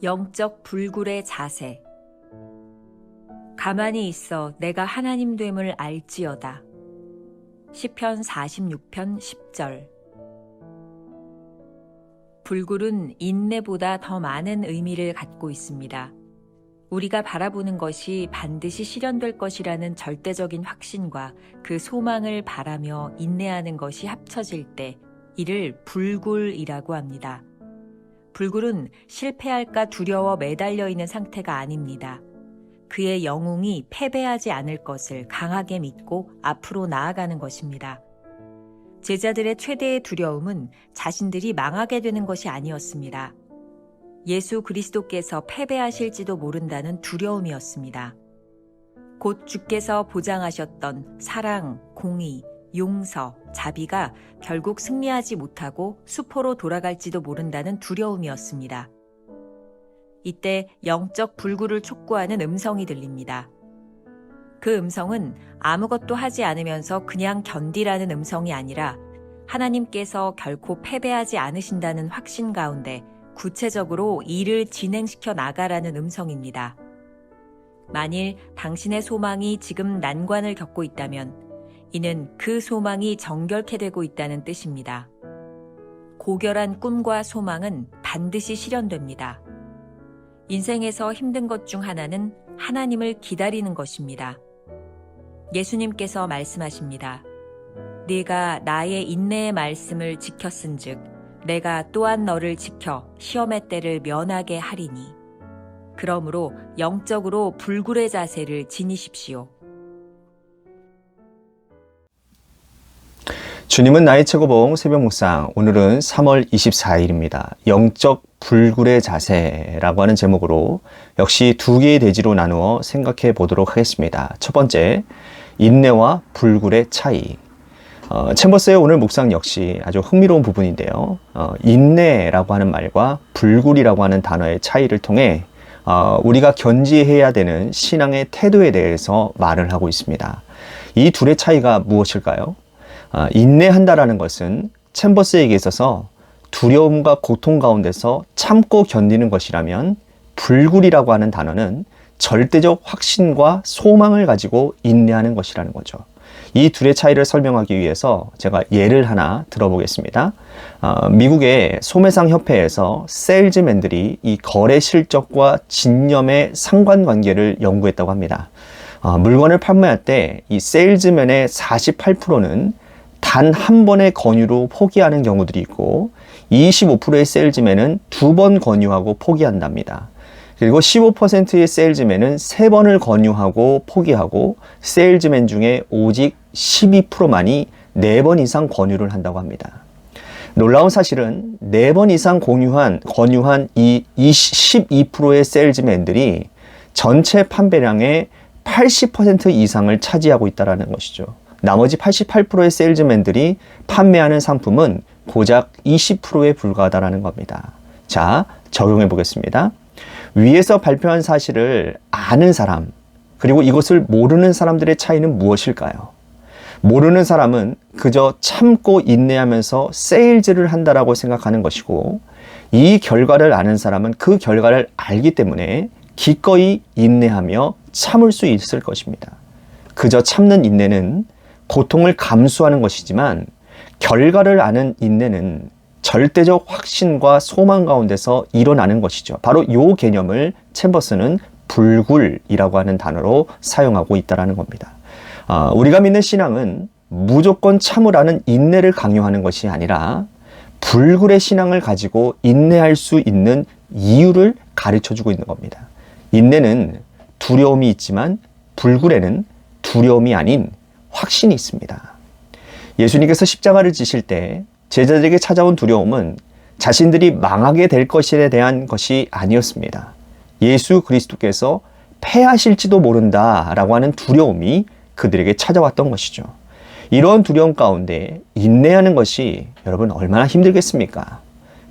영적 불굴의 자세. 가만히 있어 내가 하나님 됨을 알지어다. 시편 46편 10절. 불굴은 인내보다 더 많은 의미를 갖고 있습니다. 우리가 바라보는 것이 반드시 실현될 것이라는 절대적인 확신과 그 소망을 바라며 인내하는 것이 합쳐질 때 이를 불굴이라고 합니다. 불굴은 실패할까 두려워 매달려 있는 상태가 아닙니다. 그의 영웅이 패배하지 않을 것을 강하게 믿고 앞으로 나아가는 것입니다. 제자들의 최대의 두려움은 자신들이 망하게 되는 것이 아니었습니다. 예수 그리스도께서 패배하실지도 모른다는 두려움이었습니다. 곧 주께서 보장하셨던 사랑, 공의, 용서, 자비가 결국 승리하지 못하고 수포로 돌아갈지도 모른다는 두려움이었습니다. 이때 영적 불굴을 촉구하는 음성이 들립니다. 그 음성은 아무것도 하지 않으면서 그냥 견디라는 음성이 아니라 하나님께서 결코 패배하지 않으신다는 확신 가운데 구체적으로 일을 진행시켜 나가라는 음성입니다. 만일 당신의 소망이 지금 난관을 겪고 있다면 이는 그 소망이 정결케 되고 있다는 뜻입니다. 고결한 꿈과 소망은 반드시 실현됩니다. 인생에서 힘든 것 중 하나는 하나님을 기다리는 것입니다. 예수님께서 말씀하십니다. 네가 나의 인내의 말씀을 지켰은즉 내가 또한 너를 지켜 시험의 때를 면하게 하리니. 그러므로 영적으로 불굴의 자세를 지니십시오. 주님은 나의 최고봉 새벽 묵상, 오늘은 3월 24일입니다. 영적 불굴의 자세라고 하는 제목으로 역시 두 개의 대지로 나누어 생각해 보도록 하겠습니다. 첫 번째, 인내와 불굴의 차이. 챔버스의 오늘 묵상 역시 아주 흥미로운 부분인데요. 인내라고 하는 말과 불굴이라고 하는 단어의 차이를 통해 우리가 견지해야 되는 신앙의 태도에 대해서 말을 하고 있습니다. 이 둘의 차이가 무엇일까요? 인내한다라는 것은 챔버스에게 있어서 두려움과 고통 가운데서 참고 견디는 것이라면, 불굴이라고 하는 단어는 절대적 확신과 소망을 가지고 인내하는 것이라는 거죠. 이 둘의 차이를 설명하기 위해서 제가 예를 하나 들어보겠습니다. 미국의 소매상 협회에서 세일즈맨들이 이 거래 실적과 진념의 상관관계를 연구했다고 합니다. 물건을 판매할 때 이 세일즈맨의 48%는 단 한 번의 권유로 포기하는 경우들이 있고 25%의 세일즈맨은 2번 권유하고 포기한답니다. 그리고 15%의 세일즈맨은 3번을 권유하고 포기하고 세일즈맨 중에 오직 12%만이 4번 이상 권유를 한다고 합니다. 놀라운 사실은 4번 이상 권유한 이 12%의 세일즈맨들이 전체 판매량의 80% 이상을 차지하고 있다는 것이죠. 나머지 88%의 세일즈맨들이 판매하는 상품은 고작 20%에 불과하다는 겁니다. 자, 적용해 보겠습니다. 위에서 발표한 사실을 아는 사람, 그리고 이것을 모르는 사람들의 차이는 무엇일까요? 모르는 사람은 그저 참고 인내하면서 세일즈를 한다라고 생각하는 것이고, 이 결과를 아는 사람은 그 결과를 알기 때문에 기꺼이 인내하며 참을 수 있을 것입니다. 그저 참는 인내는 고통을 감수하는 것이지만, 결과를 아는 인내는 절대적 확신과 소망 가운데서 일어나는 것이죠. 바로 이 개념을 챔버스는 불굴이라고 하는 단어로 사용하고 있다는 겁니다. 우리가 믿는 신앙은 무조건 참으라는 인내를 강요하는 것이 아니라 불굴의 신앙을 가지고 인내할 수 있는 이유를 가르쳐주고 있는 겁니다. 인내는 두려움이 있지만 불굴에는 두려움이 아닌 확신이 있습니다. 예수님께서 십자가를 지실 때 제자들에게 찾아온 두려움은 자신들이 망하게 될 것에 대한 것이 아니었습니다. 예수 그리스도께서 패하실지도 모른다라고 하는 두려움이 그들에게 찾아왔던 것이죠. 이런 두려움 가운데 인내하는 것이 여러분 얼마나 힘들겠습니까?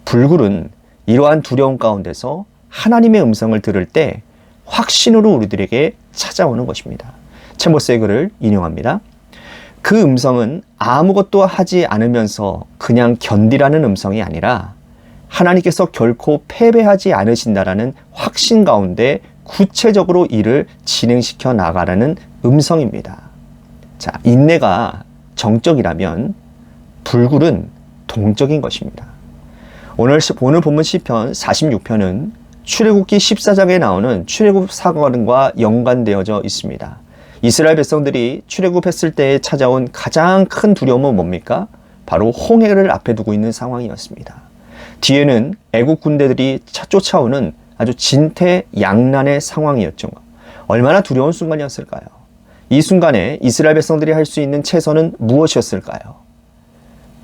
불굴은 이러한 두려움 가운데서 하나님의 음성을 들을 때 확신으로 우리들에게 찾아오는 것입니다. 챔버스의 글을 인용합니다. 그 음성은 아무것도 하지 않으면서 그냥 견디라는 음성이 아니라 하나님께서 결코 패배하지 않으신다라는 확신 가운데 구체적으로 이를 진행시켜 나가라는 음성입니다. 자, 인내가 정적이라면 불굴은 동적인 것입니다. 오늘 본문 시편 46편은 출애굽기 14장에 나오는 출애굽 사건과 연관되어져 있습니다. 이스라엘 백성들이 출애굽했을 때에 찾아온 가장 큰 두려움은 뭡니까? 바로 홍해를 앞에 두고 있는 상황이었습니다. 뒤에는 애국 군대들이 쫓아오는 아주 진퇴양난의 상황이었죠. 얼마나 두려운 순간이었을까요? 이 순간에 이스라엘 백성들이 할 수 있는 최선은 무엇이었을까요?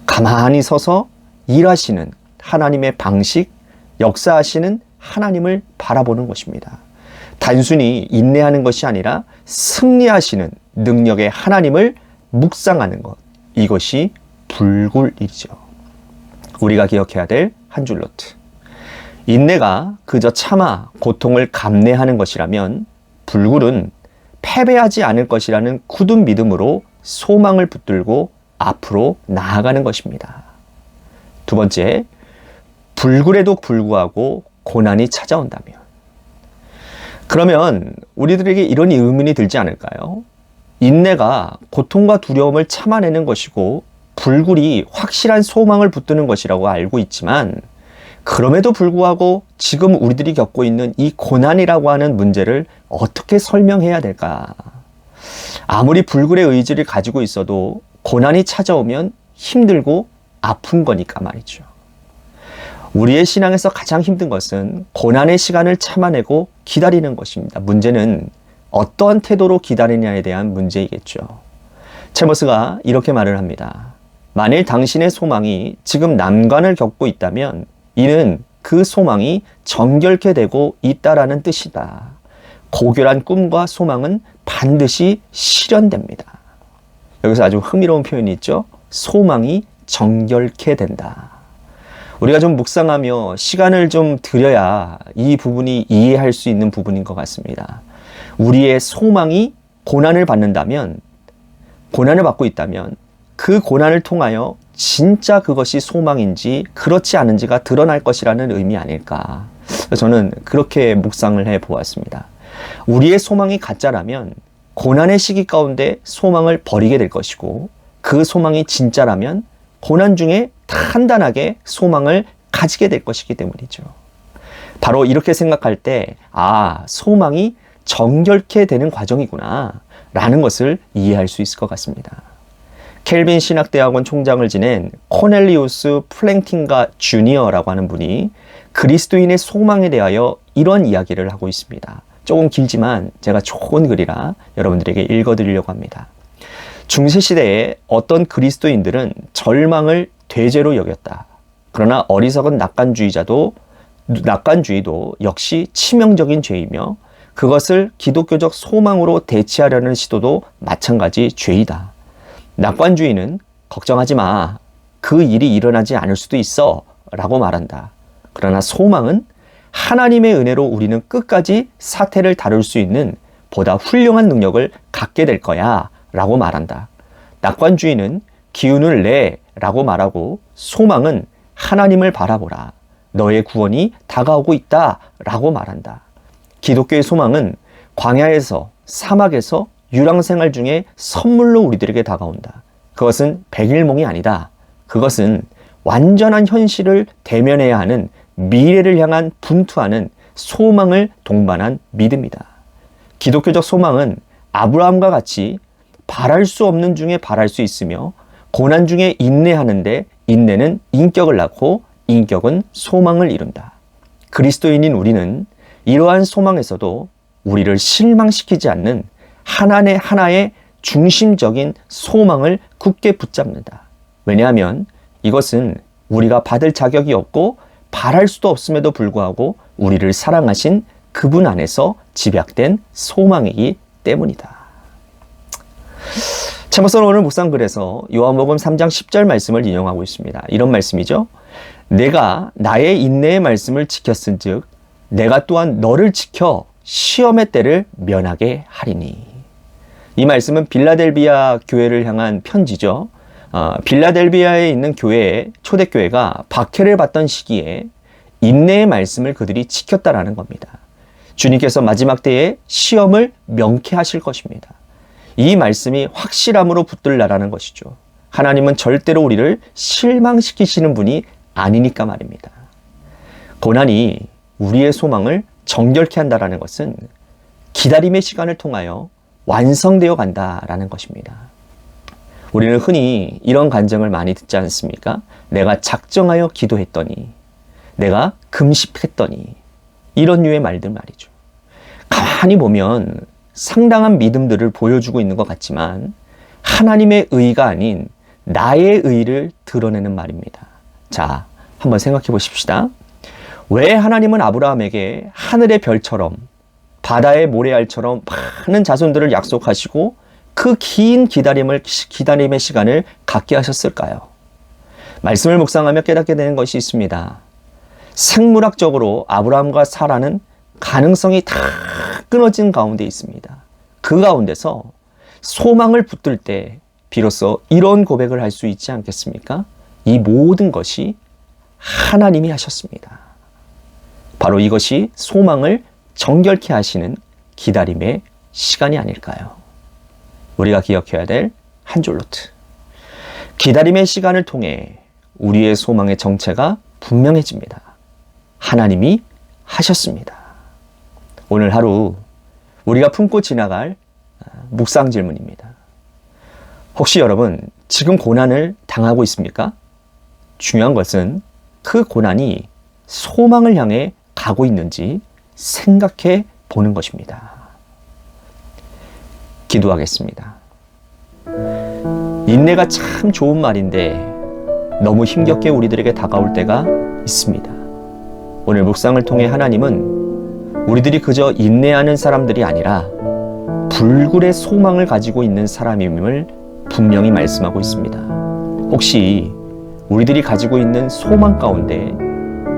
가만히 서서 일하시는 하나님의 방식, 역사하시는 하나님을 바라보는 것입니다. 단순히 인내하는 것이 아니라 승리하시는 능력의 하나님을 묵상하는 것, 이것이 불굴이죠. 우리가 기억해야 될 한 줄 노트. 인내가 그저 참아 고통을 감내하는 것이라면 불굴은 패배하지 않을 것이라는 굳은 믿음으로 소망을 붙들고 앞으로 나아가는 것입니다. 두 번째, 불굴에도 불구하고 고난이 찾아온다면, 그러면 우리들에게 이런 의문이 들지 않을까요? 인내가 고통과 두려움을 참아내는 것이고 불굴이 확실한 소망을 붙드는 것이라고 알고 있지만, 그럼에도 불구하고 지금 우리들이 겪고 있는 이 고난이라고 하는 문제를 어떻게 설명해야 될까? 아무리 불굴의 의지를 가지고 있어도 고난이 찾아오면 힘들고 아픈 거니까 말이죠. 우리의 신앙에서 가장 힘든 것은 고난의 시간을 참아내고 기다리는 것입니다. 문제는 어떠한 태도로 기다리냐에 대한 문제이겠죠. 체머스가 이렇게 말을 합니다. 만일 당신의 소망이 지금 난관을 겪고 있다면 이는 그 소망이 정결케 되고 있다라는 뜻이다. 고결한 꿈과 소망은 반드시 실현됩니다. 여기서 아주 흥미로운 표현이 있죠. 소망이 정결케 된다. 우리가 좀 묵상하며 시간을 좀 들여야 이 부분이 이해할 수 있는 부분인 것 같습니다. 우리의 소망이 고난을 받는다면, 고난을 받고 있다면 그 고난을 통하여 진짜 그것이 소망인지 그렇지 않은지가 드러날 것이라는 의미 아닐까. 저는 그렇게 묵상을 해보았습니다. 우리의 소망이 가짜라면 고난의 시기 가운데 소망을 버리게 될 것이고, 그 소망이 진짜라면 고난 중에 단단하게 소망을 가지게 될 것이기 때문이죠. 바로 이렇게 생각할 때, 소망이 정결케 되는 과정이구나 라는 것을 이해할 수 있을 것 같습니다. 켈빈 신학대학원 총장을 지낸 코넬리우스 플랭팅가 주니어라고 하는 분이 그리스도인의 소망에 대하여 이런 이야기를 하고 있습니다. 조금 길지만 제가 좋은 글이라 여러분들에게 읽어드리려고 합니다. 중세시대에 어떤 그리스도인들은 절망을 대죄로 여겼다. 그러나 어리석은 낙관주의도 역시 치명적인 죄이며 그것을 기독교적 소망으로 대체하려는 시도도 마찬가지 죄이다. 낙관주의는 걱정하지 마. 그 일이 일어나지 않을 수도 있어. 라고 말한다. 그러나 소망은 하나님의 은혜로 우리는 끝까지 사태를 다룰 수 있는 보다 훌륭한 능력을 갖게 될 거야. 라고 말한다. 낙관주의는 기운을 내. 라고 말하고, 소망은 하나님을 바라보라. 너의 구원이 다가오고 있다. 라고 말한다. 기독교의 소망은 광야에서, 사막에서, 유랑생활 중에 선물로 우리들에게 다가온다. 그것은 백일몽이 아니다. 그것은 완전한 현실을 대면해야 하는 미래를 향한 분투하는 소망을 동반한 믿음이다. 기독교적 소망은 아브라함과 같이 바랄 수 없는 중에 바랄 수 있으며, 고난 중에 인내하는데 인내는 인격을 낳고 인격은 소망을 이룬다. 그리스도인인 우리는 이러한 소망에서도 우리를 실망시키지 않는 하나의 중심적인 소망을 굳게 붙잡는다. 왜냐하면 이것은 우리가 받을 자격이 없고 바랄 수도 없음에도 불구하고 우리를 사랑하신 그분 안에서 집약된 소망이기 때문이다. 체머스는 오늘 묵상글에서 요한복음 3장 10절 말씀을 인용하고 있습니다. 이런 말씀이죠. 내가 나의 인내의 말씀을 지켰은즉 내가 또한 너를 지켜 시험의 때를 면하게 하리니. 이 말씀은 빌라델비아 교회를 향한 편지죠. 빌라델비아에 있는 교회에, 초대교회가 박해를 받던 시기에 인내의 말씀을 그들이 지켰다라는 겁니다. 주님께서 마지막 때에 시험을 명쾌하실 것입니다. 이 말씀이 확실함으로 붙들라라는 것이죠. 하나님은 절대로 우리를 실망시키시는 분이 아니니까 말입니다. 고난이 우리의 소망을 정결케 한다라는 것은 기다림의 시간을 통하여 완성되어 간다라는 것입니다. 우리는 흔히 이런 간증을 많이 듣지 않습니까? 내가 작정하여 기도했더니, 내가 금식했더니, 이런 류의 말들 말이죠. 가만히 보면 상당한 믿음들을 보여주고 있는 것 같지만 하나님의 의가 아닌 나의 의를 드러내는 말입니다. 자, 한번 생각해 보십시다. 왜 하나님은 아브라함에게 하늘의 별처럼 바다의 모래알처럼 많은 자손들을 약속하시고 그 긴 기다림의 시간을 갖게 하셨을까요? 말씀을 묵상하며 깨닫게 되는 것이 있습니다. 생물학적으로 아브라함과 사라는 가능성이 다 끊어진 가운데 있습니다. 그 가운데서 소망을 붙들 때 비로소 이런 고백을 할 수 있지 않겠습니까? 이 모든 것이 하나님이 하셨습니다. 바로 이것이 소망을 정결케 하시는 기다림의 시간이 아닐까요? 우리가 기억해야 될 한 줄 노트. 기다림의 시간을 통해 우리의 소망의 정체가 분명해집니다. 하나님이 하셨습니다. 오늘 하루 우리가 품고 지나갈 묵상 질문입니다. 혹시 여러분 지금 고난을 당하고 있습니까? 중요한 것은 그 고난이 소망을 향해 가고 있는지 생각해 보는 것입니다. 기도하겠습니다. 인내가 참 좋은 말인데 너무 힘겹게 우리들에게 다가올 때가 있습니다. 오늘 묵상을 통해 하나님은 우리들이 그저 인내하는 사람들이 아니라 불굴의 소망을 가지고 있는 사람임을 분명히 말씀하고 있습니다. 혹시 우리들이 가지고 있는 소망 가운데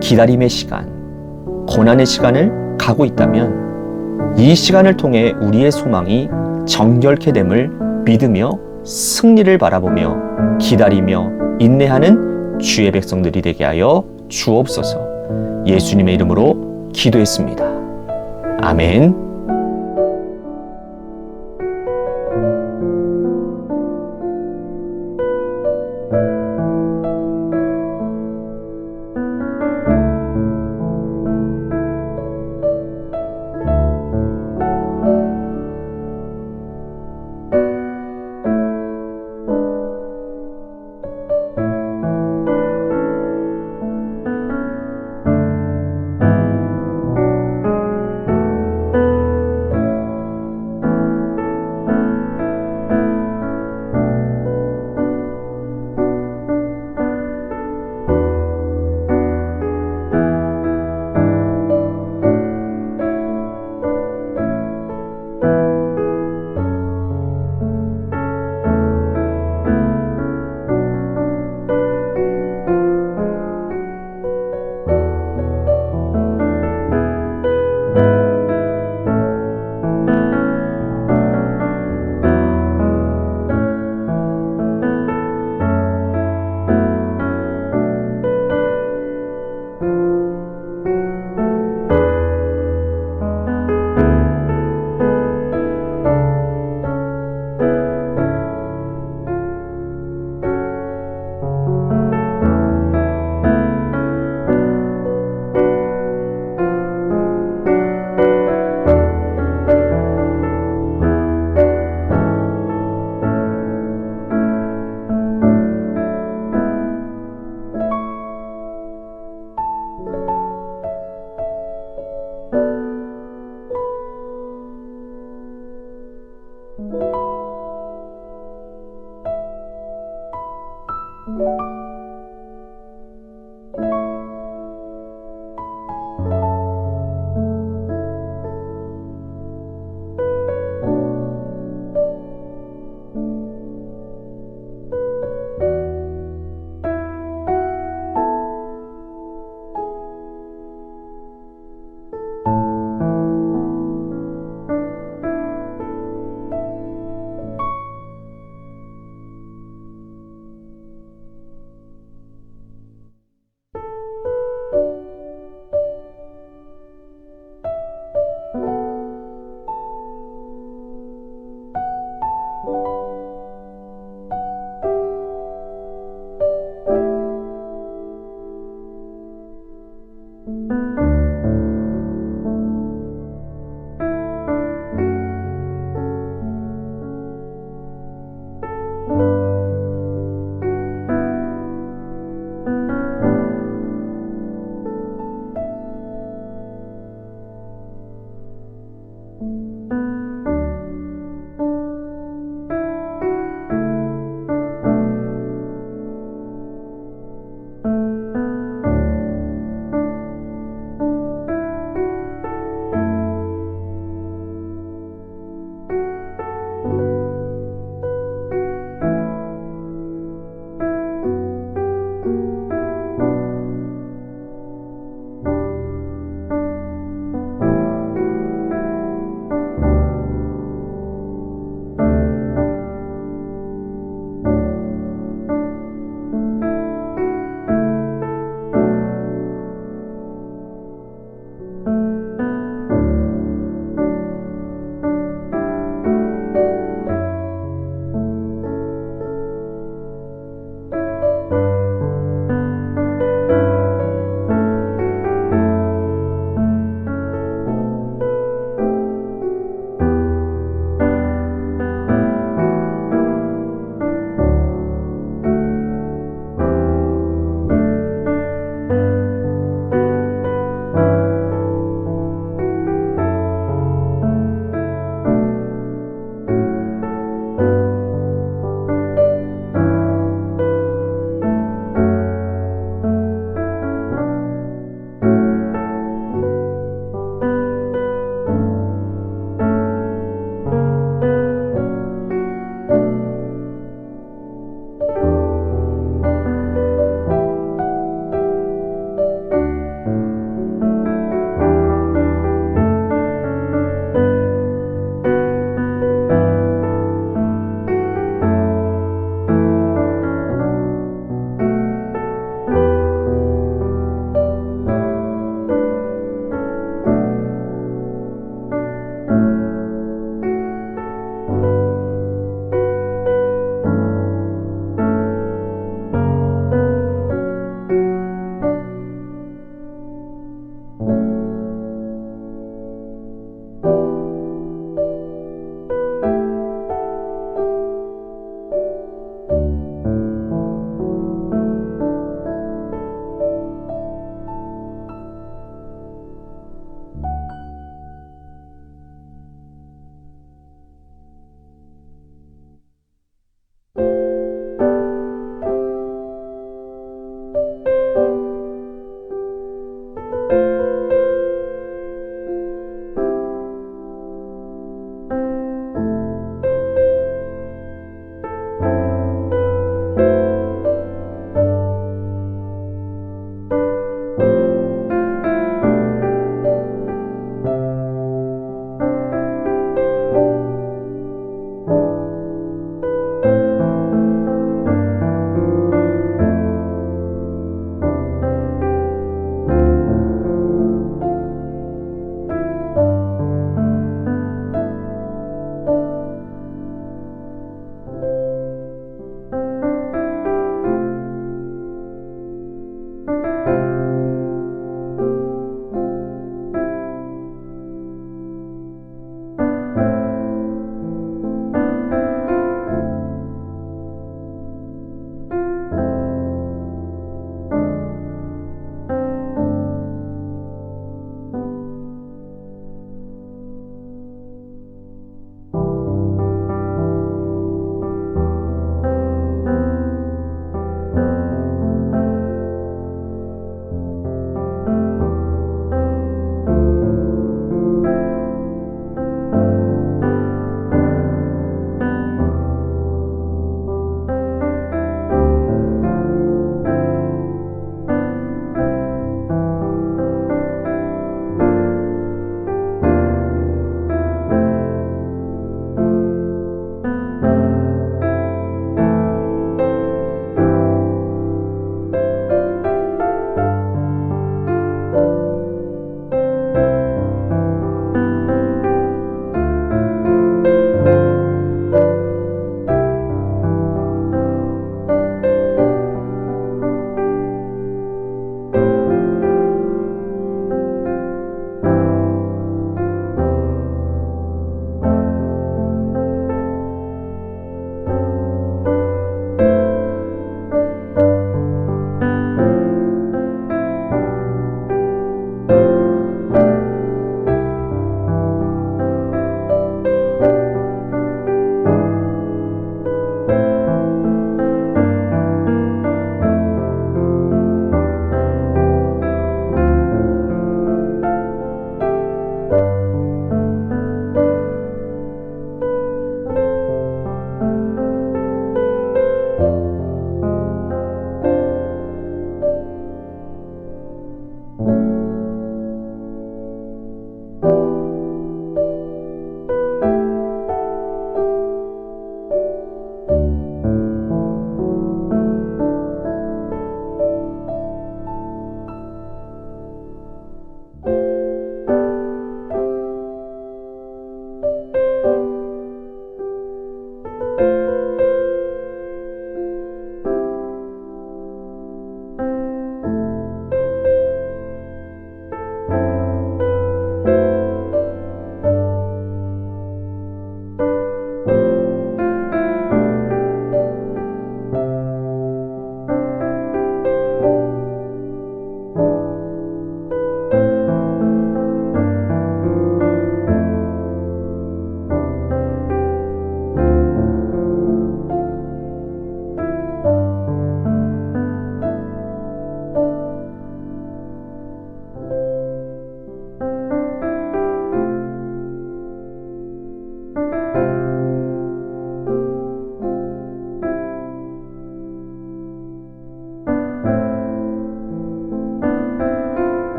기다림의 시간, 고난의 시간을 가고 있다면 이 시간을 통해 우리의 소망이 정결케 됨을 믿으며 승리를 바라보며 기다리며 인내하는 주의 백성들이 되게 하여 주옵소서. 예수님의 이름으로 기도했습니다. 아멘.